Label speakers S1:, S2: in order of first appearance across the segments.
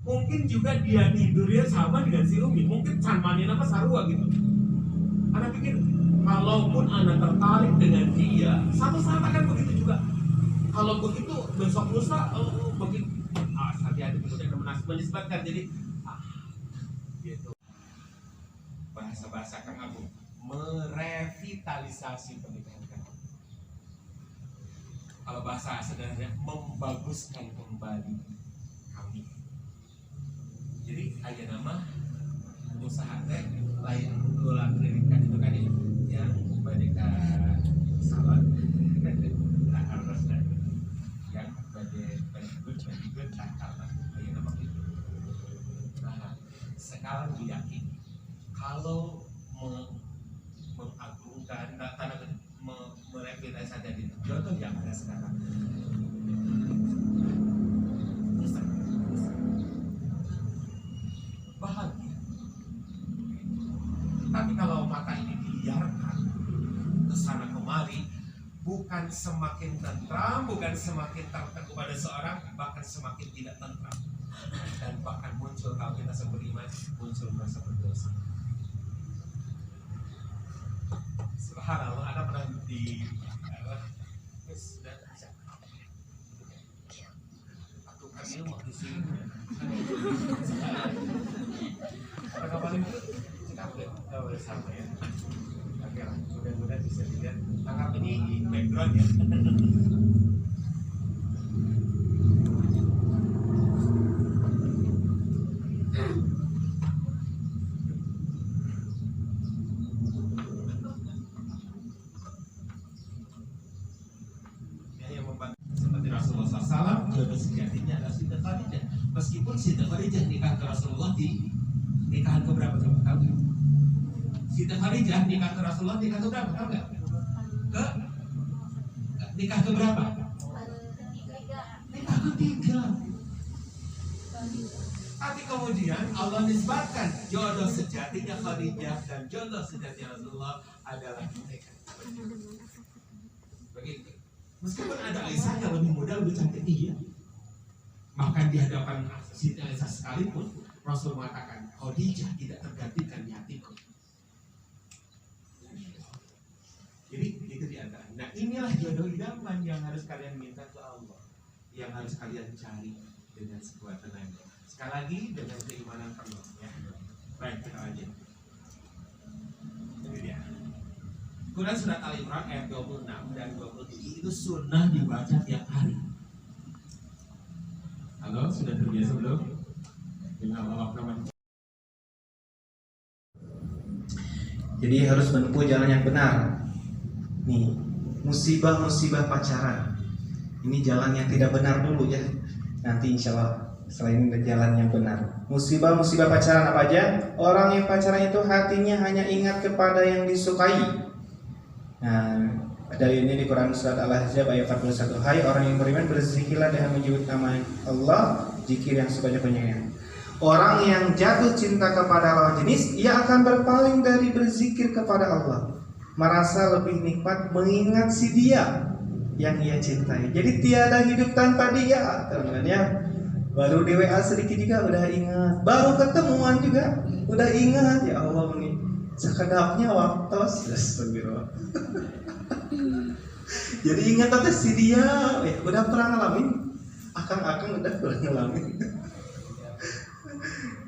S1: Mungkin juga dia tidurnya sama dengan si Umi, mungkin canmanin apa sarua gitu. Anak pikir kalaupun anak tertarik dengan dia, satu saat akan begitu juga. Kalau begitu besok lusa begitu. Hati-hati kemudian menisbatkan jadi gitu. Bahasa Kang Agung merevitalisasi pernikahan kamu. Kalau bahasa sederhananya membaguskan kembali kami. Jadi aja nama usaha teh lain ulah pendidikan itu kan yang badeka salat tak harus yang badek cakal aja nama itu. Nah, sekarang diyakini kalau mengagungkan karena merevitalisasi tadi contoh yang ada sekarang bahagia. Tapi kalau mata ini dibiarkan kesana kemari, bukan semakin tentram, bukan semakin tertekan pada seorang, bahkan semakin tidak tentram. Dan bahkan muncul kalau kita beriman, muncul merasa berdosa. Subhanallah, ada pernah di aku kan ilmu di sini. Ada kapan itu? Kita boleh sama ya. Oke lah, mudah-mudahan bisa dilihat. Tangkap ini background ya. Jodoh sejatinya adalah Siti Khadijah. Meskipun Siti Khadijah nikah ke Rasulullah di nikahan keberapa coba tahu nggak? Siti Khadijah nikah ke Rasulullah nikah keberapa tahu nggak? Nikah keberapa? Nikah ketiga. Tapi kemudian Allah nisbatkan jodoh sejatinya Khadijah dan jodoh sejatinya Rasulullah adalah mereka. Begitu. Meskipun ada Aisyah yang lebih muda, lebih cantik dia, bahkan di hadapan Siti Aisyah sekalipun Rasul mengatakan Khadijah tidak tergantikan di hatiku. Jadi itu di antara. Nah inilah jodoh idaman yang harus kalian minta ke Allah, yang harus kalian cari dengan sekuat tenaga. Sekali lagi dengan keimanan penuh. Ya. Baik kita lanjut. Ini dia. Quran surat Al-Imran ayat 26 dan 27 itu sunnah dibaca tiap hari. Halo, sudah terbiasa belum? Dengan Allah.
S2: Jadi harus menempuh jalan yang benar. Nih, musibah-musibah pacaran. Ini jalan yang tidak benar dulu ya. Nanti insya Allah selain jalan yang benar. Musibah-musibah pacaran apa aja? Orang yang pacaran itu hatinya hanya ingat kepada yang disukai. Nah, dari ini di Quran surat Al-Ahzab ayat 41. Hai orang yang beriman, berzikirlah dengan menyebut nama Allah, zikir yang sebanyak-banyaknya. Orang yang jatuh cinta kepada lawan jenis, ia akan berpaling dari berzikir kepada Allah, merasa lebih nikmat mengingat si dia yang ia cintai. Jadi tiada hidup tanpa dia, teman-teman ya. Baru di WA sedikit juga udah ingat, baru ketemuan juga udah ingat, ya Allah ini sekedapnya waktu astagfirullah. Jadi ingat aja si dia, udah pernah ngalamin, akang udah pernah ngalamin.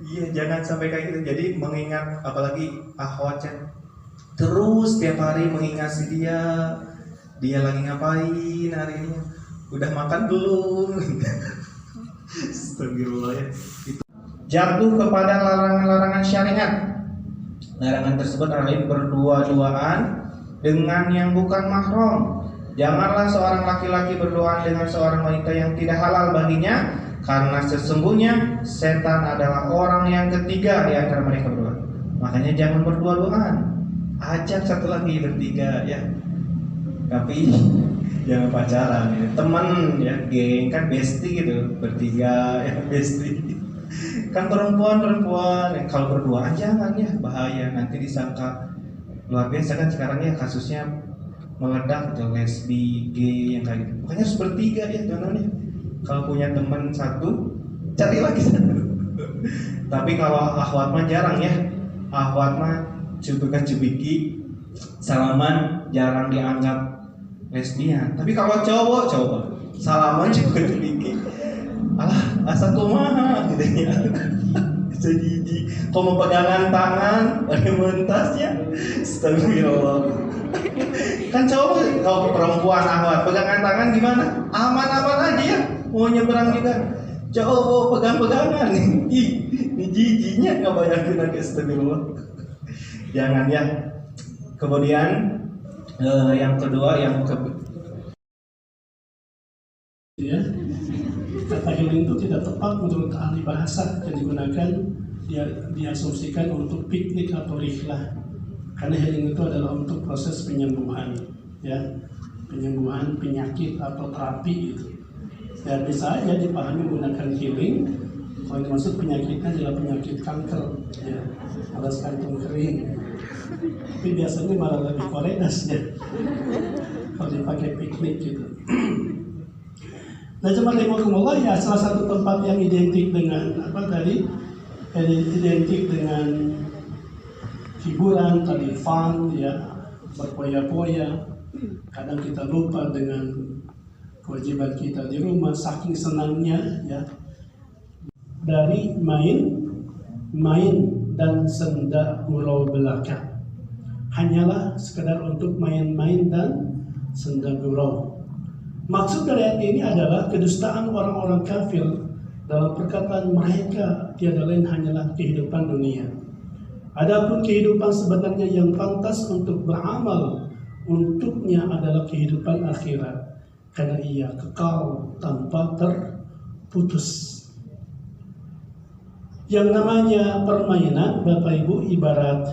S2: Iya, jangan sampai kayak gitu. Jadi mengingat, apalagi akhwatnya terus tiap hari mengingat si dia lagi ngapain hari ini, udah makan belum? Astagfirullah ya. Jatuh kepada larangan-larangan syariat. Larangan tersebut adalah berdua-duaan dengan yang bukan mahram. Janganlah seorang laki-laki berduaan dengan seorang wanita yang tidak halal baginya, karena sesungguhnya setan adalah orang yang ketiga di antara mereka berdua. Makanya jangan berdua-duaan. Ajak satu lagi bertiga ya. Tapi jangan pacaran ya. Teman ya, geng kan bestie gitu, bertiga ya bestie. Kan perempuan kalau berduaan jangan ya, bahaya, nanti disangka luar biasa kan sekarang ya kasusnya meledak gitu, lesbi, gay yang kayak gitu. Makanya harus bertiga ya jangan ya. Kalau punya teman satu, cari lagi satu. Tapi kalau akhwat mah jarang ya. Akhwat mah cubiki salaman jarang dianggap lesbian. Tapi kalau cowok coba salaman cubiki, alah asa kumaha gitu ya. Jadi kalau pegangan tangan pakai mentasnya, astagfirullah. Kan cowok kalau perempuan akhwat pegangan tangan gimana? Aman-aman aja ya. Mau nyeberang juga. Cowok pegang-pegangan nih. Ini jijinya nggak banyak lagi, astagfirullah. Jangan ya. Kemudian yang kedua
S3: ya, kata healing itu tidak tepat menurut ahli bahasa yang digunakan diasumsikan untuk piknik atau rihlah, karena healing itu adalah untuk proses penyembuhan, ya, penyembuhan penyakit atau terapi gitu. Dan bisa aja dipahami menggunakan healing kalau dimaksud penyakitnya adalah penyakit kanker, ya, alas kantung kering. Tapi biasanya malah lebih korenas ya kalau dipakai piknik gitu. Nah, cuma lingkungan ya salah satu tempat yang identik dengan identik dengan hiburan tadi, fun ya, berpoya-poya. Kadang kita lupa dengan kewajiban kita di rumah, saking senangnya ya. Dari main dan senda gurau belaka, hanyalah sekedar untuk main-main dan senda gurau. Maksud dari ayat ini adalah kedustaan orang-orang kafir dalam perkataan mereka tiada lain hanyalah kehidupan dunia. Adapun kehidupan sebenarnya yang pantas untuk beramal untuknya adalah kehidupan akhirat, karena ia kekal tanpa terputus. Yang namanya permainan, Bapak Ibu, ibarat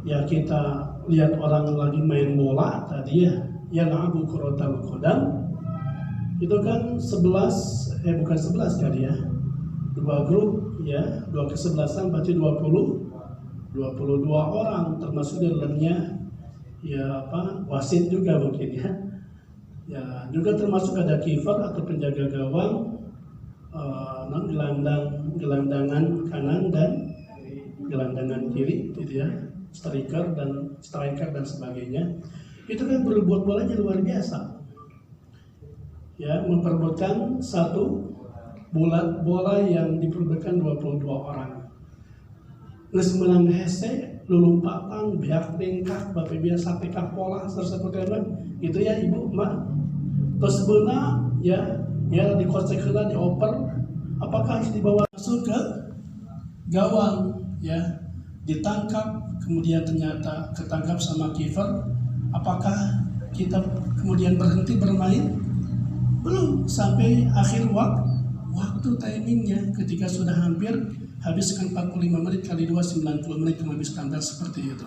S3: ya kita lihat orang lagi main bola tadi ya, yal'abu kurotal qadam. Itu kan 11 kali ya. 2 grup ya, 2 kesebelasan berarti 22 orang, termasuk di dalamnya ya wasit juga mungkin ya. Ya, juga termasuk ada kiper atau penjaga gawang, gelandangan kanan dan gelandangan kiri gitu ya, striker dan sebagainya. Itu kan berbuat bolanya luar biasa ya, memperebutkan satu bola yang diperebutkan 22 orang. Geus menang hese lulumpatan beak tingkah bape biasa pekah pola sarsakuteun gitu ya ibu mak. Terus beuna ya dikocek heula dioper, apakah harus dibawa masuk ke gawang ya, ditangkap kemudian ternyata ketangkap sama kiper, apakah kita kemudian berhenti bermain? Belum, sampai akhir waktu timingnya ketika sudah hampir habiskan 45 menit kali 2 90 menit yang lebih standar seperti itu,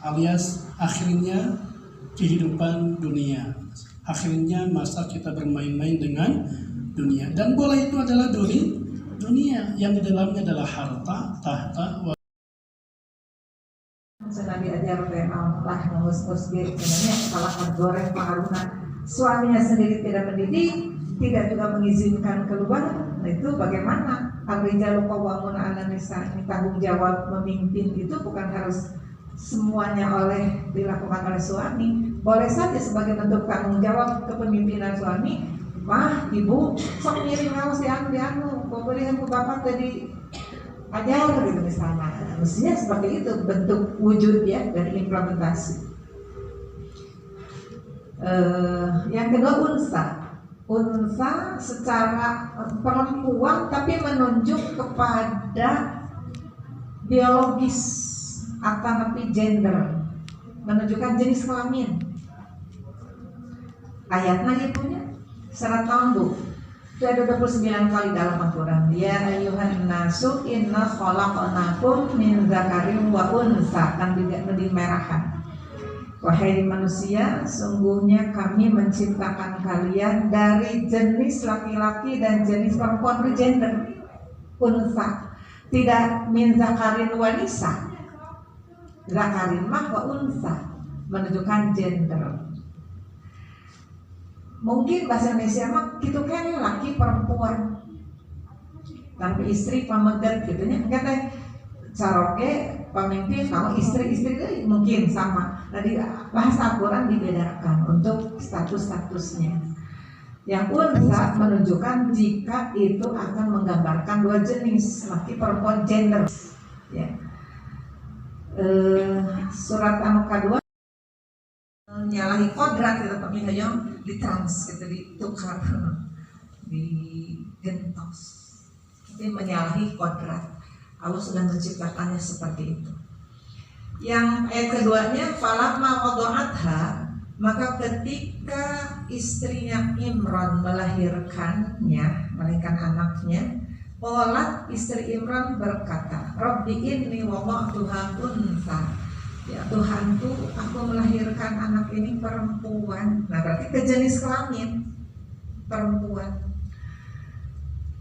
S3: alias akhirnya kehidupan dunia, akhirnya masa kita bermain-main dengan dunia. Dan bola itu adalah dunia yang di dalamnya adalah harta, tahta.
S4: Sudah diajar oleh Allah mengus-ngus diri, sebenarnya salah goreng pengaruhnya. Suaminya sendiri tidak mendidik, tidak juga mengizinkan keluar. Nah itu bagaimana? Ar-rijalu qawwamuna 'alan nisa, tanggung jawab memimpin itu bukan harus semuanya dilakukan oleh suami. Boleh saja sebagai bentuk tanggung jawab kepemimpinan suami, mah ibu sok ngirim ngawas dianu pemberian ke bapak tadi ajar gitu misalnya. Mestinya seperti itu bentuk wujud ya dari implementasi. Yang kedua unsa secara perempuan tapi menunjuk kepada biologis atau gender, menunjukkan jenis kelamin. Ayatnya ya punya surat Taubah itu ada 29 kali dalam Al-Quran. Ya ayyuhan nasu inna khalaqnakum min dzakarin wa unsa, kan di merahan. Wahai manusia, sungguhnya kami menciptakan kalian dari jenis laki-laki dan jenis perempuan, gender unsa, tidak min dzakarin wa nisa. Dzakarin mah wa unsa menunjukkan gender. Mungkin bahasa Indonesia mah gitu kan laki perempuan. Tapi istri pamegat gitu nya, kata caroke pemimpin, kalau istri-istri itu mungkin sama. Tadi bahasa Al-Quran dibedakan untuk status-statusnya. Yang unsa menunjukkan jika itu akan menggambarkan dua jenis, laki perempuan, gender. Ya. Surat anu kedua menyalahi kodrat gitu, tapi hayang ditrans gitu, ditukar, digentos. Jadi menyalahi kodrat. Allah sudah menciptakannya seperti itu. Yang ayat keduanya, falamma wada'atha, maka ketika istrinya Imran melahirkannya, melahirkan anaknya, qalat, istri Imran berkata, Rabbi inni wada'tuha unsa. Ya Tuhanku, aku melahirkan anak ini perempuan. Nah berarti ke jenis kelamin perempuan.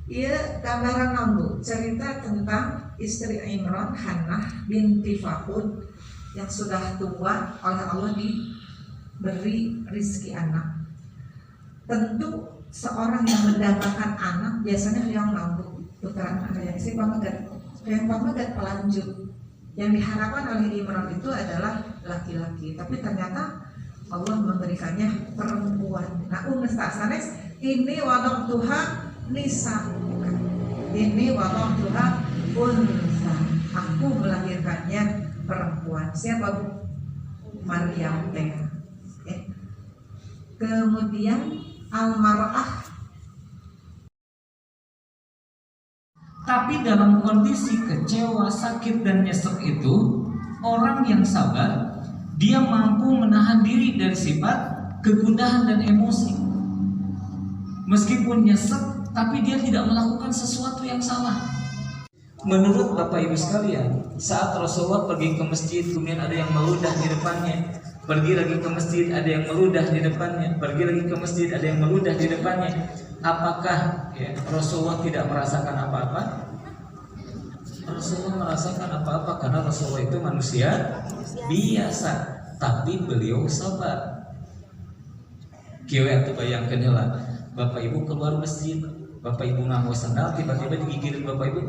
S4: Ia gambaran lambu, cerita tentang istri Imran, Hannah binti Fahud, yang sudah tua oleh Allah diberi rizki anak. Tentu seorang yang mendapatkan anak biasanya yang lambu, putra anak yang istri pamegat, yang pamegat pelanjut. Yang diharapkan oleh Imran itu adalah laki-laki, tapi ternyata Allah memberikannya perempuan. Nah, sanes ini wadong Tuhan nisa, ini wadong Tuhan unsa. Aku melahirkannya perempuan. Siapa Bu? Maryam teh. Kemudian al-mar'ah.
S5: Tapi dalam kondisi kecewa, sakit, dan nyesek itu, orang yang sabar, dia mampu menahan diri dari sifat kegundahan dan emosi. Meskipun nyesek, tapi dia tidak melakukan sesuatu yang salah. Menurut Bapak Ibu sekalian, saat Rasulullah pergi ke masjid, kemudian ada yang meludah di depannya, pergi lagi ke masjid, ada yang meludah di depannya, pergi lagi ke masjid, ada yang meludah di depannya. Apakah Rasulullah tidak merasakan apa-apa? Rasulullah merasakan apa-apa karena Rasulullah itu manusia biasa, tapi beliau sabar. Kieu atuh bayangkeun heula, Bapak Ibu keluar masjid, Bapak Ibu nganggo sandal, tiba-tiba digigirin Bapak Ibu.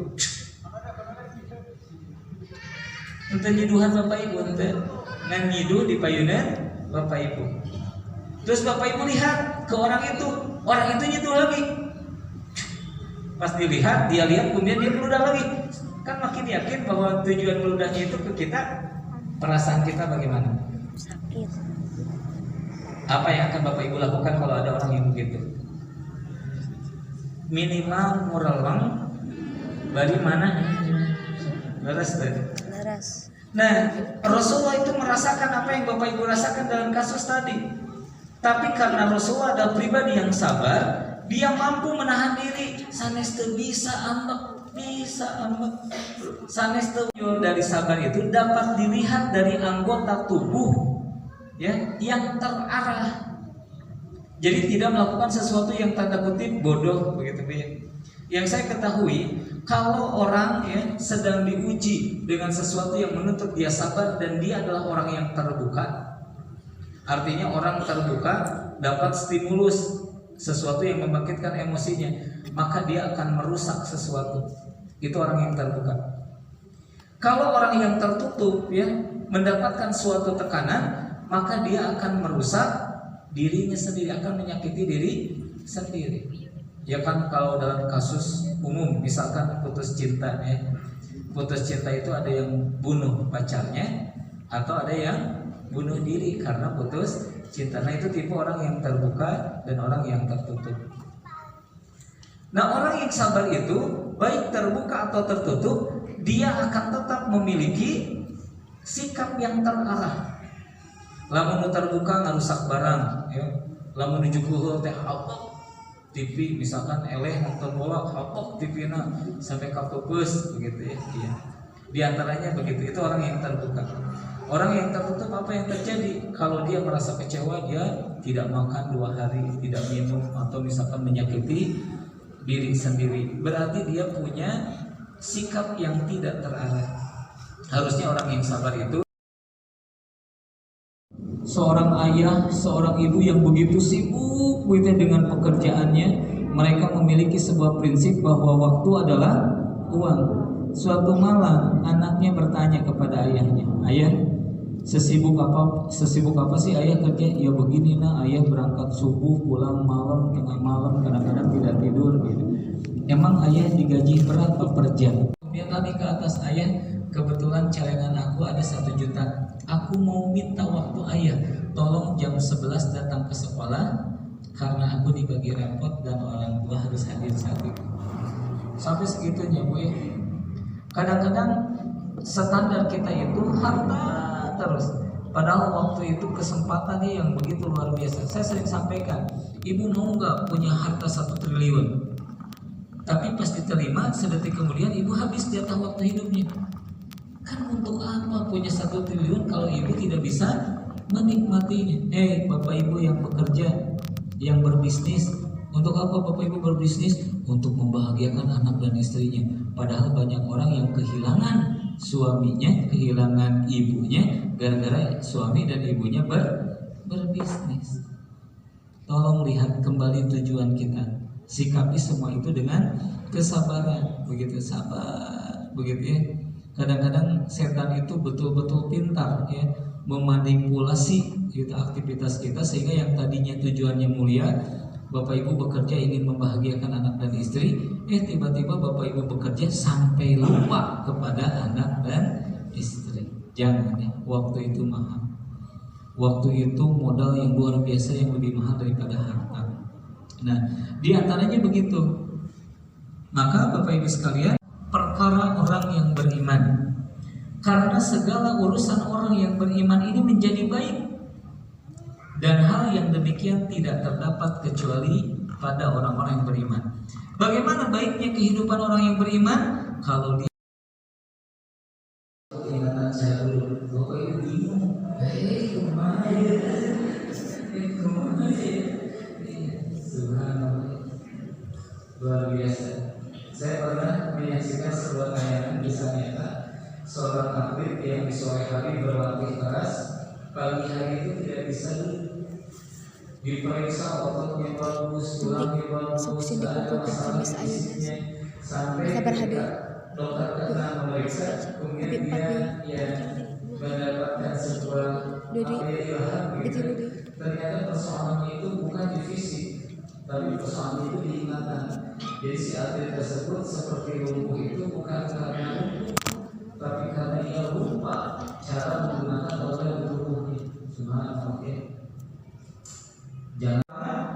S5: Ente nyiduhan Bapak Ibu, ente ngan nyidu di payunan Bapak Ibu. Terus Bapak Ibu lihat ke orang itu nyidu lagi. Pas dilihat, dia lihat, kemudian dia meludah lagi. Kan makin yakin bahwa tujuan meludahnya itu ke kita. Perasaan kita bagaimana?
S6: Sakit.
S5: Apa yang akan Bapak Ibu lakukan kalau ada orang yang begitu? Minimal mureleng bari mana? Leres tadi.
S6: Laras.
S5: Nah, Rasulullah itu merasakan apa yang Bapak Ibu rasakan dalam kasus tadi. Tapi karena Rasulullah adalah pribadi yang sabar, dia mampu menahan diri. Sanes teu bisa ambek, sanes teu. Dari sabar itu dapat dilihat dari anggota tubuh ya yang terarah. Jadi tidak melakukan sesuatu yang tanda kutip bodoh begitu ya. Yang saya ketahui, kalau orang ya sedang diuji dengan sesuatu yang menuntut dia sabar dan dia adalah orang yang terbuka, artinya orang terbuka dapat stimulus sesuatu yang membangkitkan emosinya, maka dia akan merusak sesuatu. Itu orang yang terbuka. Kalau orang yang tertutup ya mendapatkan suatu tekanan, maka dia akan merusak dirinya sendiri, akan menyakiti diri sendiri. Ya kan, kalau dalam kasus umum misalkan putus cinta ya. Putus cinta itu ada yang bunuh pacarnya atau ada yang bunuh diri karena putus cinta. Nah itu tipe orang yang terbuka dan orang yang tertutup. Nah orang yang sabar itu baik terbuka atau tertutup, dia akan tetap memiliki sikap yang terarah. Lamun terbuka ngarusak barang, ya. Lamun nuju teh hapok TV misalkan eleh nonton bola hapok TV-na sampai kapupus begitu ya. Iya. Di antaranya begitu, itu orang yang terbuka. Orang yang tertutup apa yang terjadi? Kalau dia merasa kecewa, dia tidak makan 2 hari, tidak minum, atau misalkan menyakiti diri sendiri. Berarti dia punya sikap yang tidak terarah. Harusnya orang yang sabar itu seorang ayah, seorang ibu yang begitu sibuk dengan pekerjaannya, mereka memiliki sebuah prinsip bahwa waktu adalah uang. Suatu malam anaknya bertanya kepada ayahnya, "Ayah, sesibuk apa sih ayah kerja?" "Ya begini nah, ayah berangkat subuh, pulang malam, tengah malam, kadang-kadang tidak tidur gitu." "Emang ayah digaji berapa per jam?" Dia tadi ke atas, "Ayah, kebetulan celengan aku ada 1 juta. Aku mau minta waktu ayah, tolong jam 11 datang ke sekolah karena aku dibagi repot dan orang tua harus hadir saat itu." Sampai segitunya Bu ya. Kadang-kadang standar kita itu harta terus. Padahal waktu itu kesempatannya yang begitu luar biasa. Saya sering sampaikan, ibu mau nggak punya harta 1 triliun? Tapi pas diterima, sedetik kemudian ibu habis jatah waktu hidupnya. Kan untuk apa punya 1 triliun kalau ibu tidak bisa menikmatinya? Bapak ibu yang bekerja, yang berbisnis, untuk apa Bapak Ibu berbisnis? Untuk membahagiakan anak dan istrinya. Padahal banyak orang yang kehilangan suaminya, kehilangan ibunya gara-gara suami dan ibunya berbisnis. Tolong lihat kembali tujuan kita. Sikapi semua itu dengan kesabaran. Begitu sabar, begitu ya. Kadang-kadang setan itu betul-betul pintar ya, memanipulasi gitu aktivitas kita sehingga yang tadinya tujuannya mulia, Bapak Ibu bekerja ingin membahagiakan anak dan istri, tiba-tiba Bapak Ibu bekerja sampai lupa kepada anak dan istri. Jangan ya, waktu itu mahal. Waktu itu modal yang luar biasa yang lebih mahal daripada harta. Nah, di antaranya begitu. Maka Bapak Ibu sekalian, perkara orang yang beriman. Karena segala urusan orang yang beriman ini menjadi baik. Dan hal yang demikian tidak terdapat kecuali pada orang-orang yang beriman. Bagaimana baiknya kehidupan orang yang beriman? Kalau dia ingatan saya dulu, Bapak Ibu bingung, kemana ya? Kemana ya? Subhanallah, luar biasa. Saya pernah menyaksikan sebuah tayangan kisah nyata seorang atlet yang di sore hari berlatih keras, pagi hari itu tidak bisa diperiksa ototnya bagus, tulangnya bagus, ada masalah fisiknya, sampai dokter kena memeriksa, kemudian dia mendapatkan sebuah ilham gitu. Ternyata persoalannya itu bukan di fisik, tapi persoalannya itu di ingatan. Jadi si atlet tersebut seperti lumpuh itu bukan karena lumpuh, tapi karena ia lupa cara menggunakan organ tubuhnya. Subhanallah. Jangan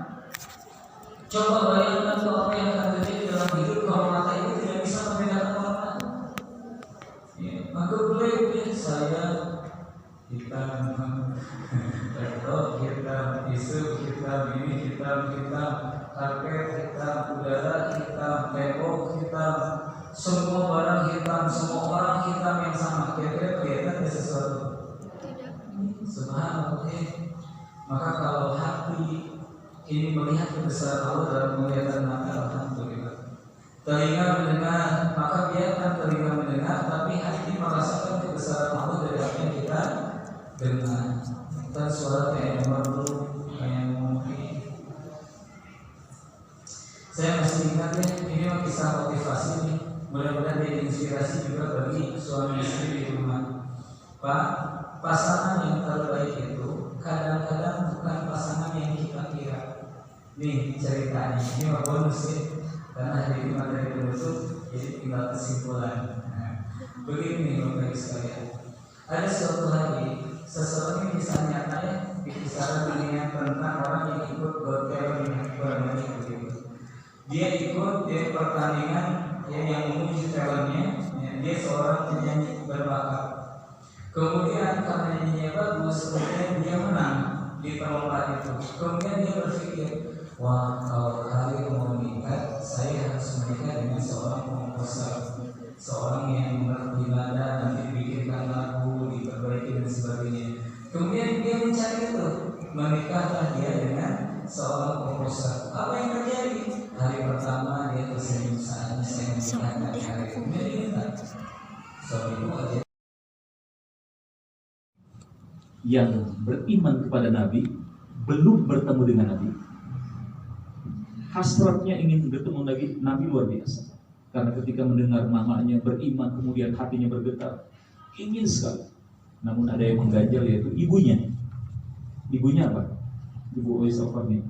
S5: coba bayangkan apa yang akan terjadi dalam hidup kalau mata itu tidak bisa membedakan warna. Maka boleh saya hitam, rektor hitam, isu hitam, ini hitam, karpet hitam, udara hitam, tembok hitam, semua barang hitam, semua orang hitam yang sama. Kira-kira kelihatan ada sesuatu? Subhanallah. Maka kalau hati ini melihat kebesaran Allah dalam penglihatan mata, alhamdulillah. Telinga mendengar, maka biarkan telinga mendengar, tapi hati merasakan kebesaran Allah dari apa yang kita dengar. Dan suara kayak merdu, kayak mungkin. Saya masih ingat ya, ini kisah motivasi nih. Mudah-mudahan jadi inspirasi juga bagi suami istri di rumah. Pak, pasangan yang terbaik itu kadang-kadang bukan pasangan yang kita kira. Nih ceritanya, ini mah bonus ya, karena hari ini materi penutup, jadi tinggal kesimpulan. Begini Bapak Ibu sekalian, ada suatu hari seseorang yang kisah nyata ya, dikisahkan dunia tentang orang yang ikut berteori bermain begitu. Dia ikut di pertandingan yang menguji talentnya, dia seorang penyanyi berbakat. Kemudian karena nyanyinya bagus, kemudian dia menang di perlombaan itu. Kemudian dia berpikir, wah kalau kali mau menikah, saya harus menikah dengan seorang komposer, seorang yang mengerti nada, nanti dibikinkan lagu, diperbaiki dan sebagainya. Kemudian dia mencari itu, menikahlah dia dengan seorang komposer. Apa yang terjadi? Hari pertama dia tersenyum saat saya menikahkan, hari kemudian dia minta suamiku aja.
S6: Yang beriman kepada Nabi belum bertemu dengan Nabi. hasratnya ingin bertemu lagi Nabi luar biasa. Karena ketika mendengar namanya beriman, kemudian hatinya bergetar, ingin sekali. Namun ada yang mengganjal, yaitu ibunya. Ibunya apa? Ibu Uwais Al-Qarni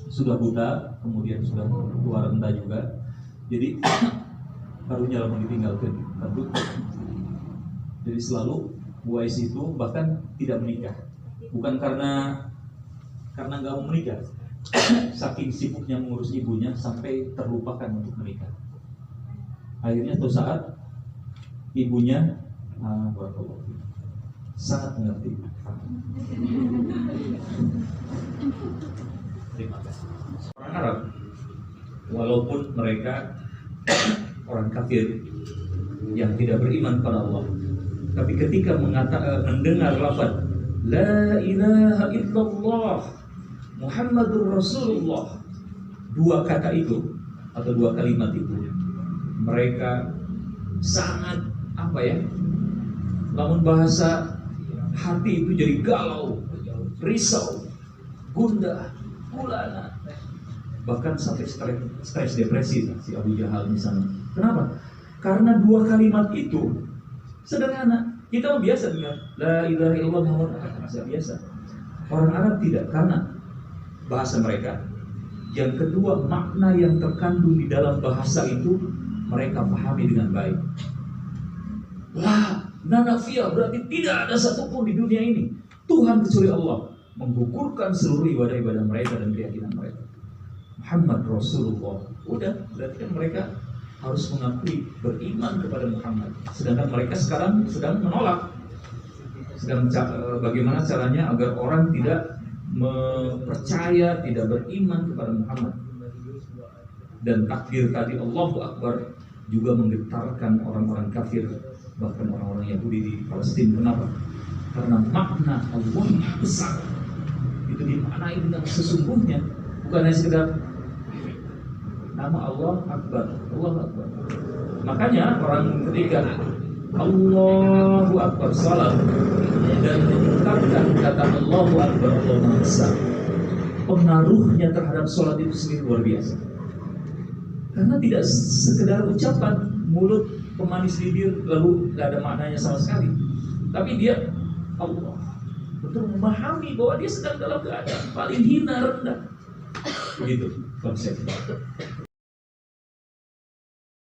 S6: sudah buta, kemudian sudah tua renta juga. Jadi karunya lama ditinggalkan. Jadi selalu Uwais itu bahkan tidak menikah. Bukan karena nggak mau menikah, saking sibuknya mengurus ibunya sampai terlupakan untuk menikah. Akhirnya suatu saat ibunya sangat mengerti. Terima kasih. Orang Arab, walaupun mereka orang kafir yang tidak beriman pada Allah, tapi ketika mendengar lafaz La ilaha illallah Muhammadur Rasulullah, dua kata itu atau dua kalimat itu, mereka sangat lamun bahasa hati itu jadi galau, risau, gundah, gulana, bahkan sampai stres depresi si Abu Jahal misalnya. Kenapa? Karena dua kalimat itu sederhana. Kita biasa dengar La ilaha illallah Muhammad, biasa. Orang Arab tidak, karena bahasa mereka. Yang kedua, makna yang terkandung di dalam bahasa itu mereka pahami dengan baik. La nanafiyah, berarti tidak ada satupun di dunia ini Tuhan kecuali Allah, menggugurkan seluruh ibadah-ibadah mereka dan keyakinan mereka. Muhammad Rasulullah, udah, berarti kan mereka harus mengakui beriman kepada Muhammad. Sedangkan mereka sekarang sedang menolak. Bagaimana caranya agar orang tidak percaya, tidak beriman kepada Muhammad. Dan takbir tadi Allahu Akbar juga menggetarkan orang-orang kafir, bahkan orang-orang Yahudi di Palestina. Kenapa? Karena makna Allah besar. Itu dimaknai dengan sesungguhnya, bukan hanya sekedar nama Allah Akbar, Allah Akbar. Makanya orang ketika Allahu Akbar salat dan mengucapkan kata Allahu Akbar, Allah Maha Besar, pengaruhnya terhadap salat itu sendiri luar biasa. Karena tidak sekedar ucapan mulut pemanis bibir lalu tidak ada maknanya sama sekali, tapi dia Allah betul memahami bahwa dia sedang dalam keadaan paling hina, rendah. Begitu konsepnya.